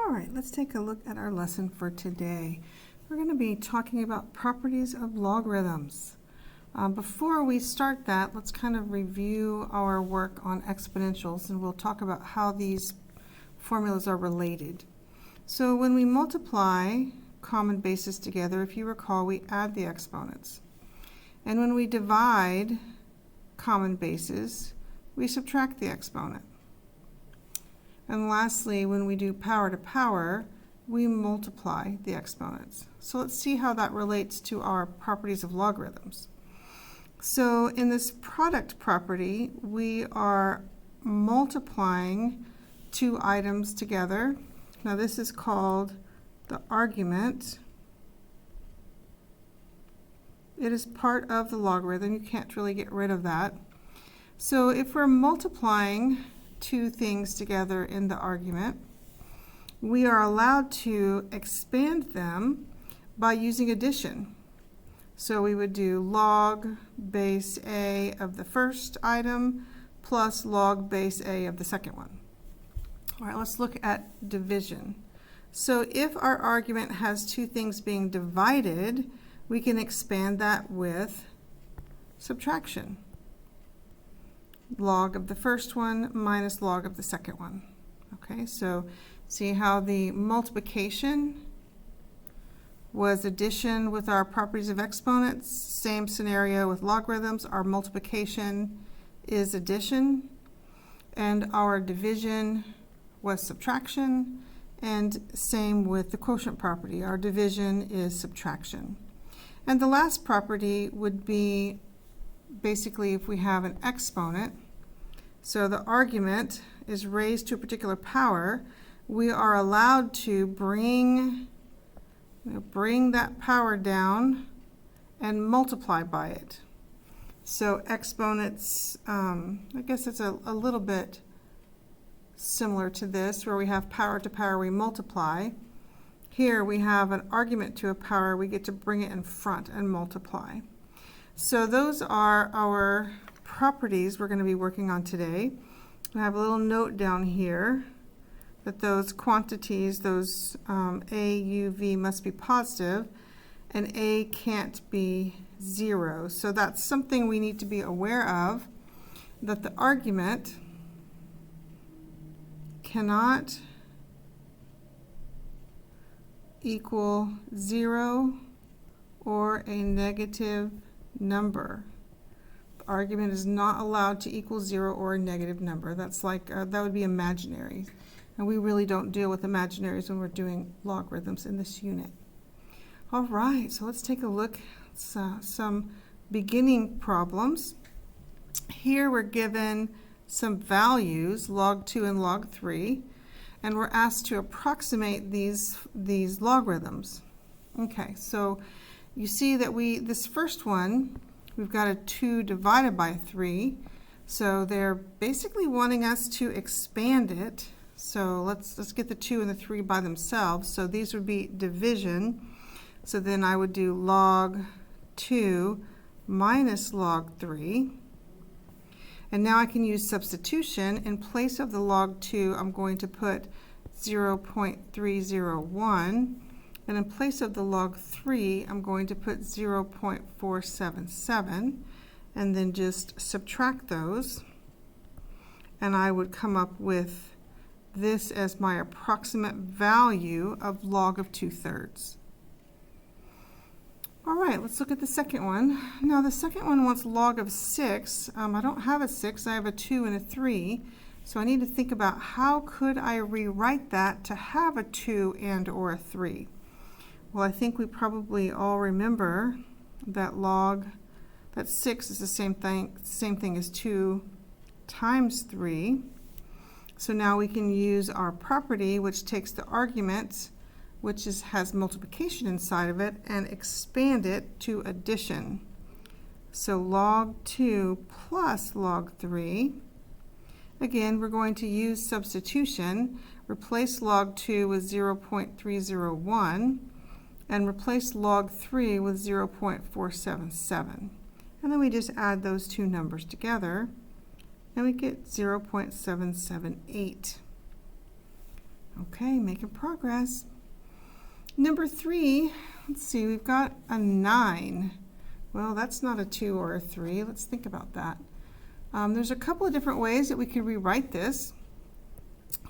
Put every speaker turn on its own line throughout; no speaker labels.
All right, let's take a look at our lesson for today. We're going to be talking about properties of logarithms. Before we start that, let's kind of review our work on exponentials, and we'll talk about how these formulas are related. So when we multiply common bases together, if you recall, we add the exponents. And when we divide common bases, we subtract the exponent. And lastly, when we do power to power, we multiply the exponents. So let's see how that relates to our properties of logarithms. So in this product property, we are multiplying two items together. Now this is called the argument. It is part of the logarithm. You can't really get rid of that. So if we're multiplying two things together in the argument, we are allowed to expand them by using addition. So we would do log base A of the first item plus log base A of the second one. All right, let's look at division. So if our argument has two things being divided, we can expand that with subtraction. Log of the first one minus log of the second one. Okay, so see how the multiplication was addition with our properties of exponents. Same scenario with logarithms. Our multiplication is addition, and our division was subtraction, and same with the quotient property. Our division is subtraction. And the last property would be basically if we have an exponent, so the argument is raised to a particular power, we are allowed to bring that power down and multiply by it. So exponents, I guess it's a little bit similar to this, where we have power to power, we multiply. Here we have an argument to a power, we get to bring it in front and multiply. So those are our properties we're going to be working on today. I have a little note down here that those quantities, those A, U, V must be positive, and A can't be 0. So that's something we need to be aware of, that the argument cannot equal 0 or a negative number. The argument is not allowed to equal 0 or a negative number. That's like, that would be imaginary. And we really don't deal with imaginaries when we're doing logarithms in this unit. All right, so let's take a look at some beginning problems. Here we're given some values, log 2 and log 3, and we're asked to approximate these logarithms. Okay, so you see that this first one, we've got a 2 divided by 3, so they're basically wanting us to expand it. So let's get the 2 and the 3 by themselves. So these would be division. So then I would do log 2 minus log 3. And now I can use substitution. In place of the log 2, I'm going to put 0.301. And in place of the log 3, I'm going to put 0.477. And then just subtract those. And I would come up with this as my approximate value of log of 2/3. All right, let's look at the second one. Now the second one wants log of 6. I don't have a 6, I have a 2 and a 3. So I need to think about how could I rewrite that to have a 2 and or a 3. Well, I think we probably all remember that that 6 is the same thing as 2 times 3. So now we can use our property, which takes the argument, which has multiplication inside of it, and expand it to addition. So log 2 plus log 3. Again, we're going to use substitution, replace log 2 with 0.301, and replace log 3 with 0.477. And then we just add those two numbers together, and we get 0.778. Okay, making progress. Number 3, let's see, we've got a 9. Well, that's not a 2 or a 3. Let's think about that. There's a couple of different ways that we could rewrite this.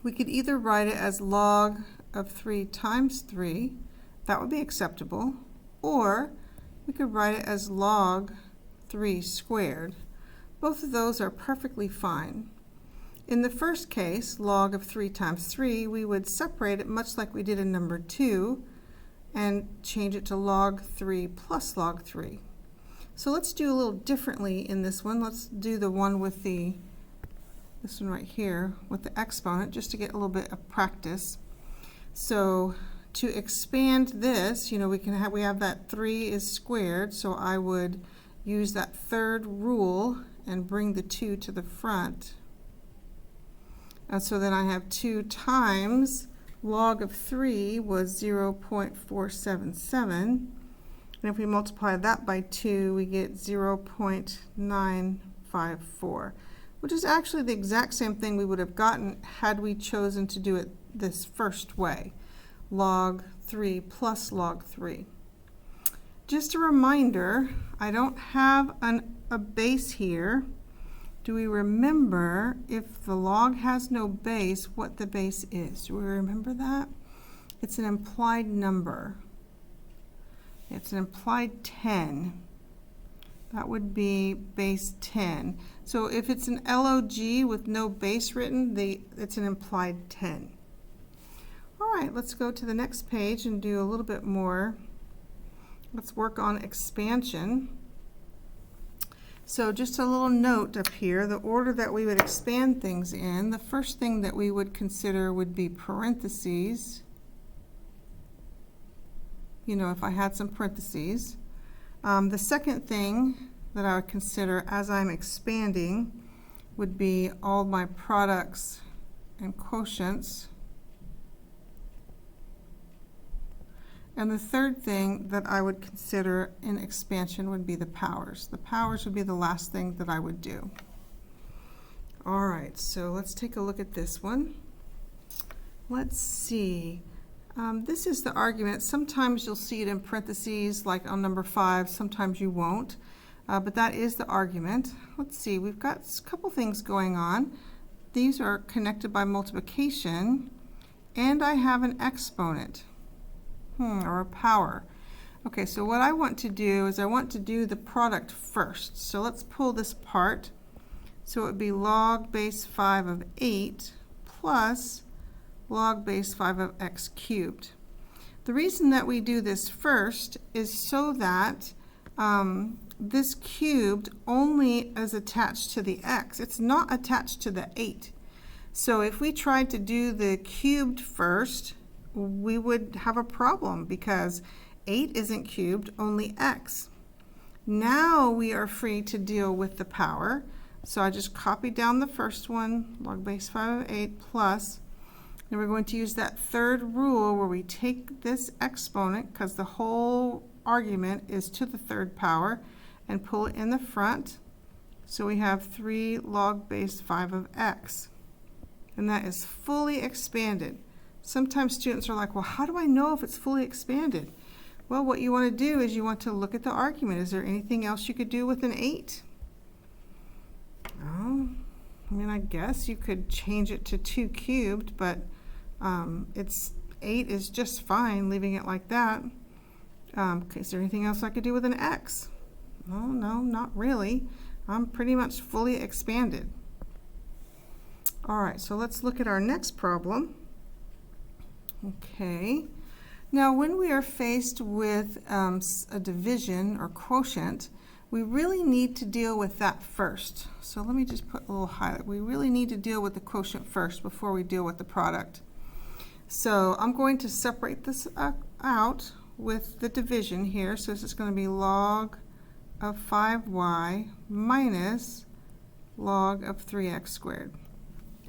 We could either write it as log of 3 times 3. That would be acceptable. Or we could write it as log 3 squared. Both of those are perfectly fine. In the first case, log of 3 times 3, we would separate it much like we did in number 2 and change it to log 3 plus log 3. So let's do a little differently in this one. Let's do the one with this one right here with the exponent, just to get a little bit of practice. So to expand this, you know, we have that 3 is squared, so I would use that third rule and bring the 2 to the front. And so then I have 2 times log of 3 was 0.477. And if we multiply that by 2, we get 0.954, which is actually the exact same thing we would have gotten had we chosen to do it this first way, log 3 plus log 3. Just a reminder, I don't have a base here. Do we remember, if the log has no base, what the base is? Do we remember that? It's an implied number. It's an implied 10. That would be base 10. So if it's an LOG with no base written, it's an implied 10. All right, let's go to the next page and do a little bit more. Let's work on expansion. So just a little note up here, the order that we would expand things in, the first thing that we would consider would be parentheses. You know, if I had some parentheses. The second thing that I would consider as I'm expanding would be all my products and quotients. And the third thing that I would consider in expansion would be the powers. The powers would be the last thing that I would do. All right, so let's take a look at this one. Let's see. This is the argument. Sometimes you'll see it in parentheses, like on number 5. Sometimes you won't. But that is the argument. Let's see. We've got a couple things going on. These are connected by multiplication, and I have an exponent. Or a power. Okay, so what I want to do is I want to do the product first. So let's pull this apart. So it would be log base 5 of 8 plus log base 5 of x cubed. The reason that we do this first is so that this cubed only is attached to the x. It's not attached to the 8. So if we tried to do the cubed first, we would have a problem because 8 isn't cubed, only x. Now we are free to deal with the power. So I just copied down the first one, log base 5 of 8 plus, and we're going to use that third rule where we take this exponent, because the whole argument is to the third power, and pull it in the front. So we have 3 log base 5 of x. And that is fully expanded. Sometimes students are like, well, how do I know if it's fully expanded? Well, what you want to do is you want to look at the argument. Is there anything else you could do with an 8? Oh, I mean, I guess you could change it to 2 cubed, but 8 is just fine leaving it like that. Okay, is there anything else I could do with an x? Oh, no, not really. I'm pretty much fully expanded. All right, so let's look at our next problem. Okay, now when we are faced with a division or quotient, we really need to deal with that first. So let me just put a little highlight. We really need to deal with the quotient first before we deal with the product. So I'm going to separate this out with the division here. So this is going to be log of 5y minus log of 3x squared.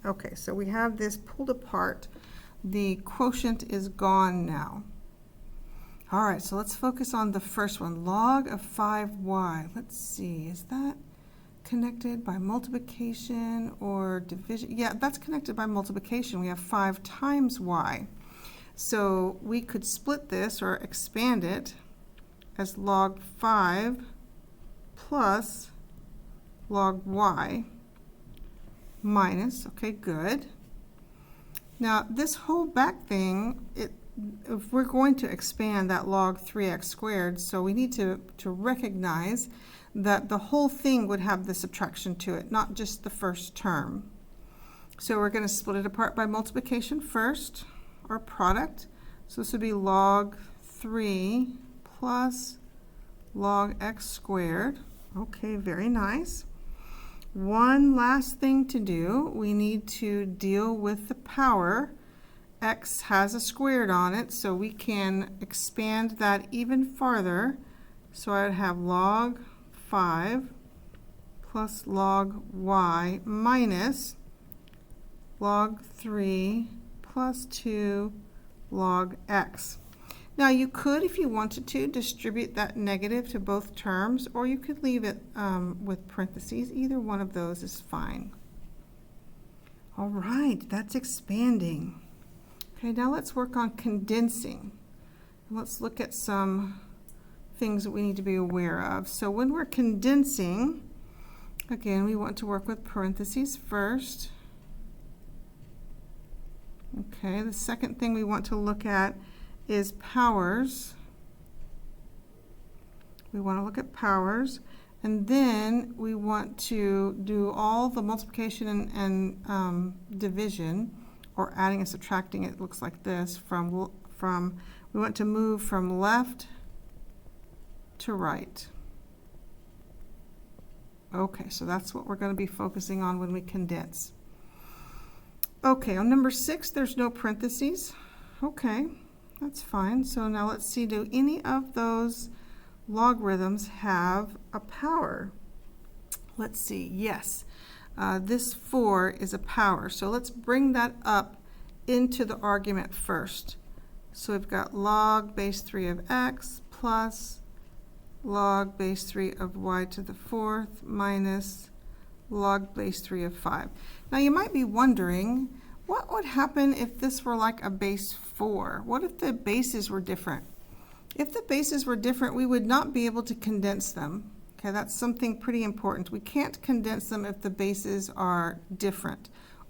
Okay, so we have this pulled apart. The quotient is gone now. All right, so let's focus on the first one, log of 5y. Let's see, is that connected by multiplication or division? Yeah, that's connected by multiplication. We have 5 times y. So we could split this or expand it as log 5 plus log y minus, okay, good. Now this whole back thing, if we're going to expand that log 3x squared, so we need to recognize that the whole thing would have the subtraction to it, not just the first term. So we're going to split it apart by multiplication first, or product. So this would be log 3 plus log x squared. Okay, very nice. One last thing to do, we need to deal with the power. X has a squared on it, so we can expand that even farther. So I would have log 5 plus log y minus log 3 plus 2 log x. Now you could, if you wanted to, distribute that negative to both terms, or you could leave it with parentheses. Either one of those is fine. All right, that's expanding. Okay, now let's work on condensing. Let's look at some things that we need to be aware of. So when we're condensing, again, we want to work with parentheses first. Okay, the second thing we want to look at is powers. We want to look at powers, and then we want to do all the multiplication and division, or adding and subtracting. It looks like this we want to move from left to right. Okay, so that's what we're going to be focusing on when we condense. Okay, on number 6, there's no parentheses. Okay, that's fine. So now let's see, do any of those logarithms have a power? Let's see, yes. This 4 is a power, so let's bring that up into the argument first. So we've got log base 3 of x plus log base 3 of y to the 4th minus log base 3 of 5. Now you might be wondering, what would happen if this were like a base 4? What if the bases were different? If the bases were different, we would not be able to condense them. Okay, that's something pretty important. We can't condense them if the bases are different,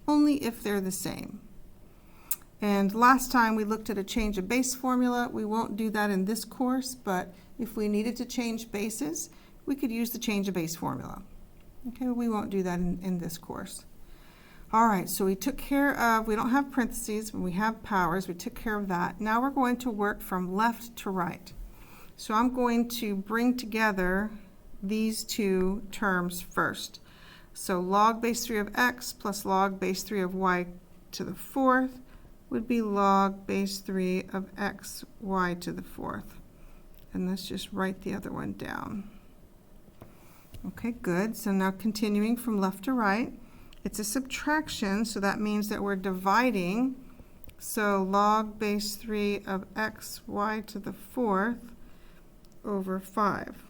only if they're the same. And last time we looked at a change of base formula. We won't do that in this course, but if we needed to change bases, we could use the change of base formula. Okay, we won't do that in this course. All right, so we took care of, we don't have parentheses, when we have powers, we took care of that. Now we're going to work from left to right. So I'm going to bring together these two terms first. So log base 3 of x plus log base 3 of y to the 4th would be log base 3 of x y to the 4th. And let's just write the other one down. Okay, good. So now continuing from left to right, it's a subtraction, so that means that we're dividing. So log base 3 of x y to the 4th over 5.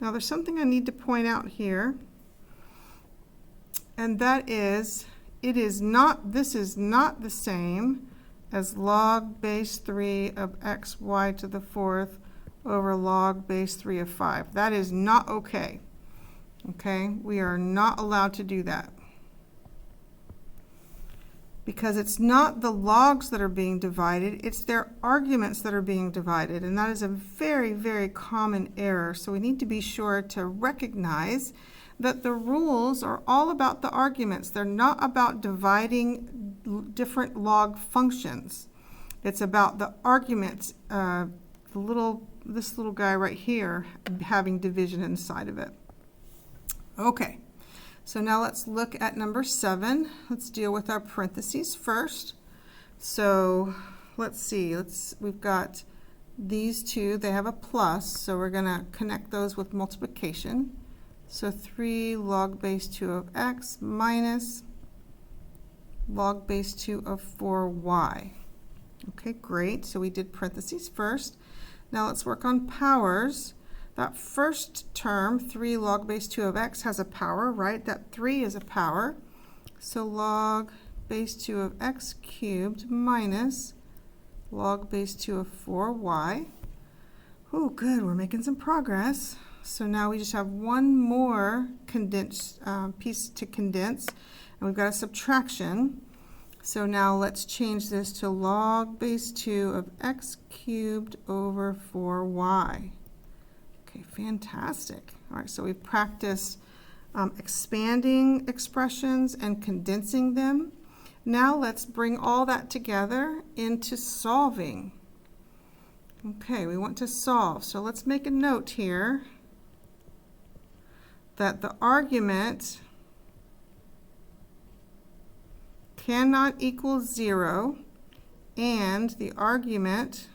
Now there's something I need to point out here, and that is, this is not the same as log base 3 of x y to the 4th over log base 3 of 5. That is not okay. Okay, we are not allowed to do that, because it's not the logs that are being divided, it's their arguments that are being divided, and that is a very, very common error. So we need to be sure to recognize that the rules are all about the arguments. They're not about dividing different log functions. It's about the arguments, this little guy right here having division inside of it. Okay, so now let's look at number 7. Let's deal with our parentheses first. So let's see, we've got these two, they have a plus, so we're going to connect those with multiplication. So 3 log base 2 of x minus log base 2 of 4y. Okay, great. So we did parentheses first. Now let's work on powers. That first term, 3 log base 2 of x, has a power, right? That 3 is a power. So log base 2 of x cubed minus log base 2 of 4y. Oh, good, we're making some progress. So now we just have one more condensed piece to condense, and we've got a subtraction. So now let's change this to log base 2 of x cubed over 4y. Okay, fantastic. All right, so we've practiced expanding expressions and condensing them. Now let's bring all that together into solving. Okay, we want to solve. So let's make a note here that the argument cannot equal 0 and the argument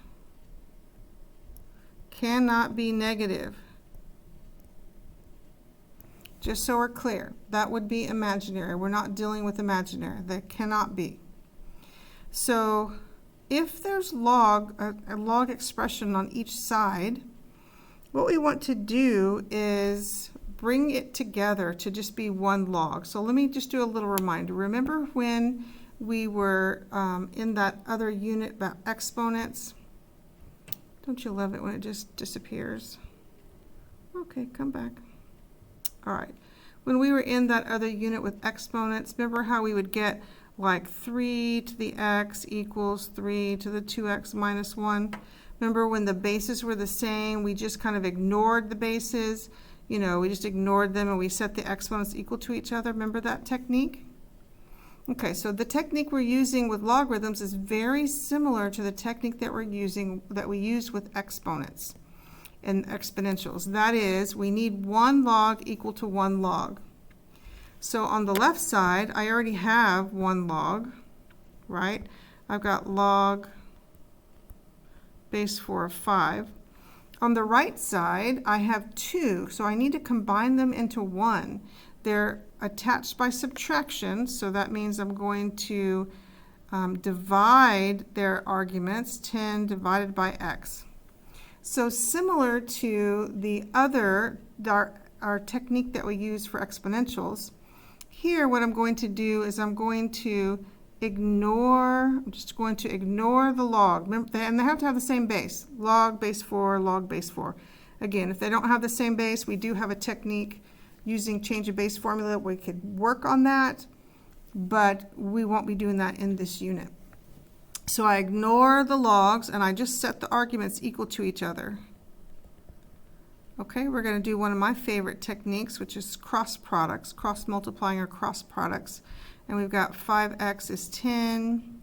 cannot be negative. Just so we're clear, that would be imaginary. We're not dealing with imaginary. That cannot be. So if there's a log expression on each side, what we want to do is bring it together to just be one log. So let me just do a little reminder. Remember when we were in that other unit about exponents? Don't you love it when it just disappears? Okay, come back. All right. When we were in that other unit with exponents, remember how we would get like 3 to the x equals 3 to the 2x minus 1? Remember when the bases were the same, we just kind of ignored the bases. You know, we just ignored them and we set the exponents equal to each other. Remember that technique? Okay, so the technique we're using with logarithms is very similar to the technique that we used with exponents and exponentials. That is, we need one log equal to one log. So on the left side, I already have one log, right? I've got log base 4 of 5. On the right side, I have 2, so I need to combine them into 1. They're attached by subtraction, so that means I'm going to divide their arguments, 10 divided by x. So similar to the other, our technique that we use for exponentials, here what I'm going to do is I'm just going to ignore the log. Remember, and they have to have the same base, log base 4, log base 4. Again, if they don't have the same base, we do have a technique using change of base formula. We could work on that, but we won't be doing that in this unit. So I ignore the logs and I just set the arguments equal to each other. Okay, we're going to do one of my favorite techniques, which is cross products, cross multiplying or cross products. And we've got 5x is 10,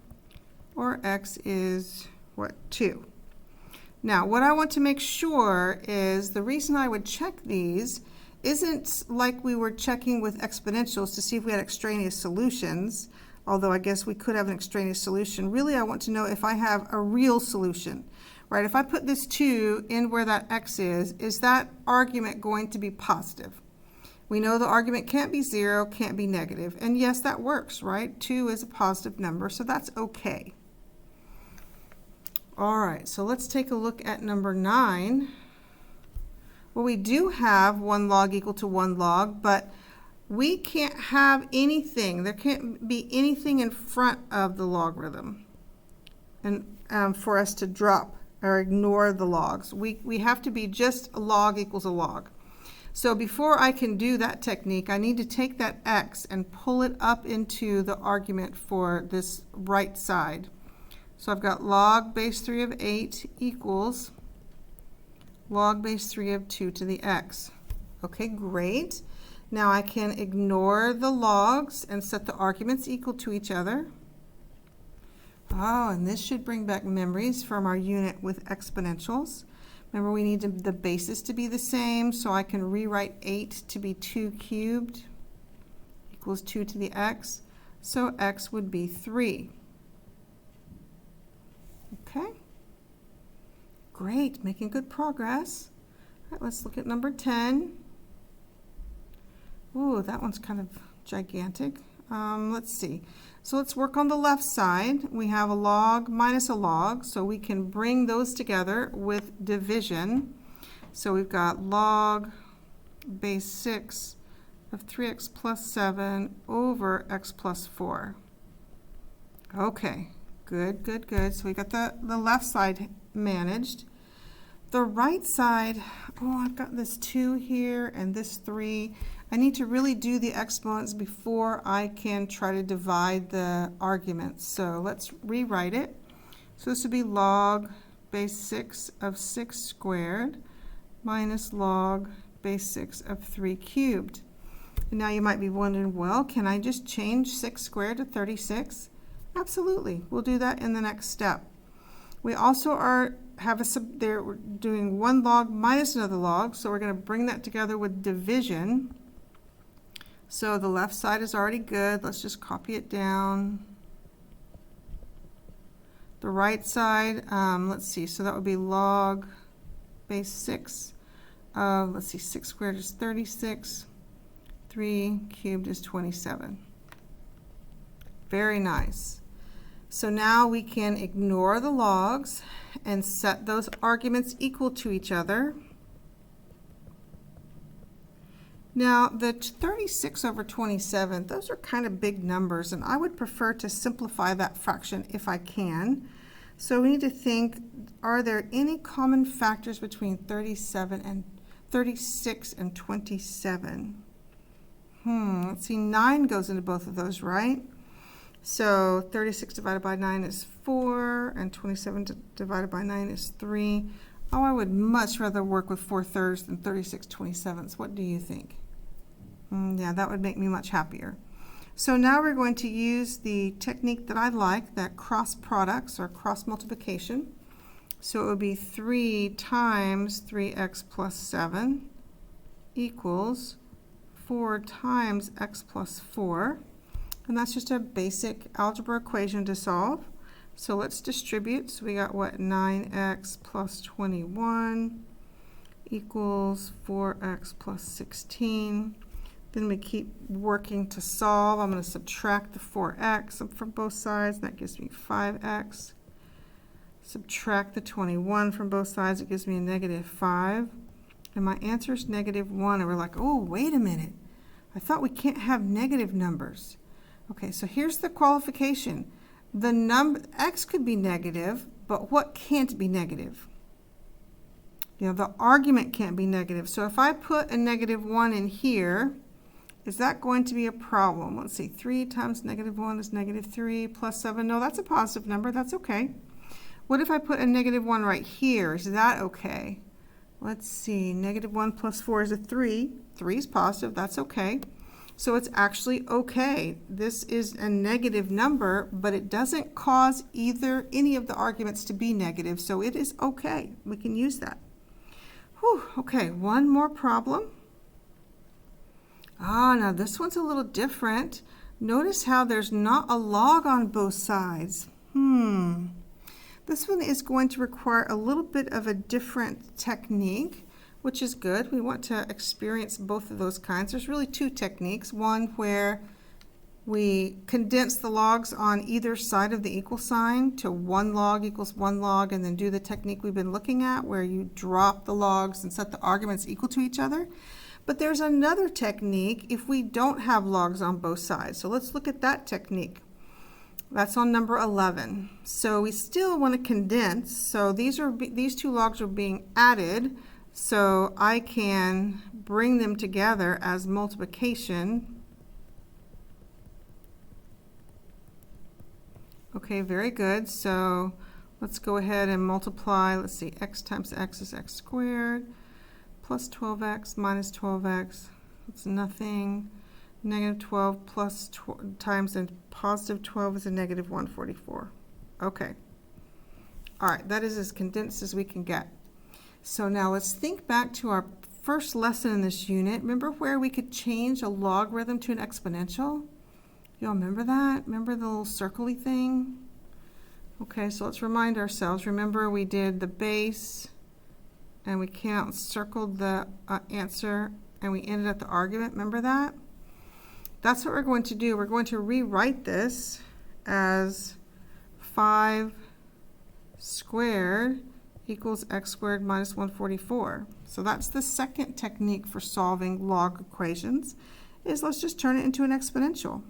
or x is, what, 2. Now, what I want to make sure is the reason I would check these isn't like we were checking with exponentials to see if we had extraneous solutions, although I guess we could have an extraneous solution. Really, I want to know if I have a real solution, right? If I put this 2 in where that x is that argument going to be positive? We know the argument can't be 0, can't be negative, and yes, that works, right? 2 is a positive number, so that's okay. All right, so let's take a look at number 9. Well, we do have one log equal to one log, but we can't have anything. There can't be anything in front of the logarithm and for us to drop or ignore the logs. We have to be just a log equals a log. So before I can do that technique, I need to take that x and pull it up into the argument for this right side. So I've got log base 3 of 8 equals log base 3 of 2 to the x. Okay, great. Now I can ignore the logs and set the arguments equal to each other. Oh, and this should bring back memories from our unit with exponentials. Remember, we need the bases to be the same, so I can rewrite 8 to be 2 cubed equals 2 to the x. So x would be 3. Okay. Great, making good progress. All right, let's look at number 10. Ooh, that one's kind of gigantic. Let's see. So let's work on the left side. We have a log minus a log, so we can bring those together with division. So we've got log base 6 of 3x plus 7 over x plus 4. Okay, good, good, good. So we got the left side managed. The right side, oh, I've got this 2 here and this 3. I need to really do the exponents before I can try to divide the arguments. So let's rewrite it. So this would be log base 6 of 6 squared minus log base 6 of 3 cubed. And now you might be wondering, well, can I just change 6 squared to 36? Absolutely. We'll do that in the next step. We also we're doing one log minus another log, so we're going to bring that together with division. So the left side is already good. Let's just copy it down. The right side, let's see, so that would be log base 6 of, let's see, 6 squared is 36, 3 cubed is 27. Very nice. So now we can ignore the logs and set those arguments equal to each other. Now the 36 over 27, those are kind of big numbers, and I would prefer to simplify that fraction if I can. So we need to think, are there any common factors between 36 and 27? Let's see, 9 goes into both of those, right? So 36 divided by 9 is 4, and 27 divided by 9 is 3. Oh, I would much rather work with 4/3 than 36/27. What do you think? Yeah, that would make me much happier. So now we're going to use the technique that I like, that cross products or cross multiplication. So it would be 3 times 3x plus 7 equals 4 times x plus 4. And that's just a basic algebra equation to solve. So let's distribute. So we got what? 9x plus 21 equals 4x plus 16. Then we keep working to solve. I'm going to subtract the 4x from both sides. That gives me 5x. Subtract the 21 from both sides. It gives me a -5. And my answer is -1. And we're like, oh, wait a minute. I thought we can't have negative numbers. Okay, so here's the qualification. The number x could be negative, but what can't be negative? You know, the argument can't be negative. So if I put a -1 in here, is that going to be a problem? Let's see, 3 times -1 is -3 plus 7. No, that's a positive number. That's okay. What if I put a -1 right here? Is that okay? Let's see, -1 plus 4 is a 3. 3 is positive. That's okay. So it's actually okay. This is a negative number, but it doesn't cause any of the arguments to be negative, so it is okay. We can use that. Whew, okay, one more problem. Now this one's a little different. Notice how there's not a log on both sides. This one is going to require a little bit of a different technique, which is good. We want to experience both of those kinds. There's really two techniques. One where we condense the logs on either side of the equal sign to 1 log equals 1 log, and then do the technique we've been looking at where you drop the logs and set the arguments equal to each other. But there's another technique if we don't have logs on both sides. So let's look at that technique. That's on number 11. So we still want to condense. So these two logs are being added. So I can bring them together as multiplication. Okay, very good. So let's go ahead and multiply. Let's see, x times x is x squared, plus 12x minus 12x. That's nothing. -12 plus times a positive 12 is a -144. Okay. All right, that is as condensed as we can get. So now let's think back to our first lesson in this unit. Remember where we could change a logarithm to an exponential? Y'all remember that? Remember the little circle-y thing? Okay, so let's remind ourselves. Remember we did the base, and we circled the answer, and we ended at the argument. Remember that? That's what we're going to do. We're going to rewrite this as 5 squared equals x squared minus 144. So that's the second technique for solving log equations, is let's just turn it into an exponential.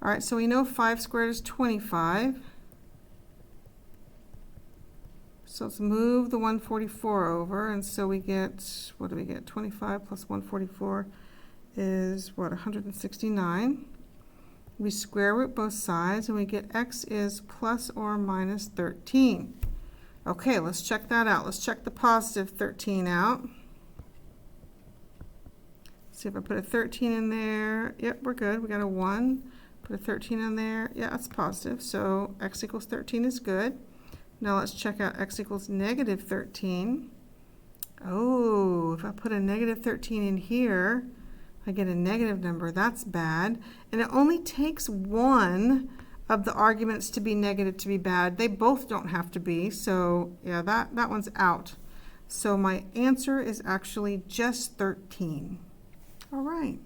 All right, so we know 5 squared is 25. So let's move the 144 over, and so we get, what do we get? 25 plus 144 is, what, 169. We square root both sides, and we get x is plus or minus 13. Okay, let's check that out. Let's check the positive 13 out. See if I put a 13 in there. Yep, we're good. We got a 1. Put a 13 in there. Yeah, that's positive. So x equals 13 is good. Now let's check out x equals negative 13. Oh, if I put a negative 13 in here, I get a negative number. That's bad. And it only takes one of the arguments to be negative to be bad. They both don't have to be. So yeah, that one's out. So my answer is actually just 13. All right.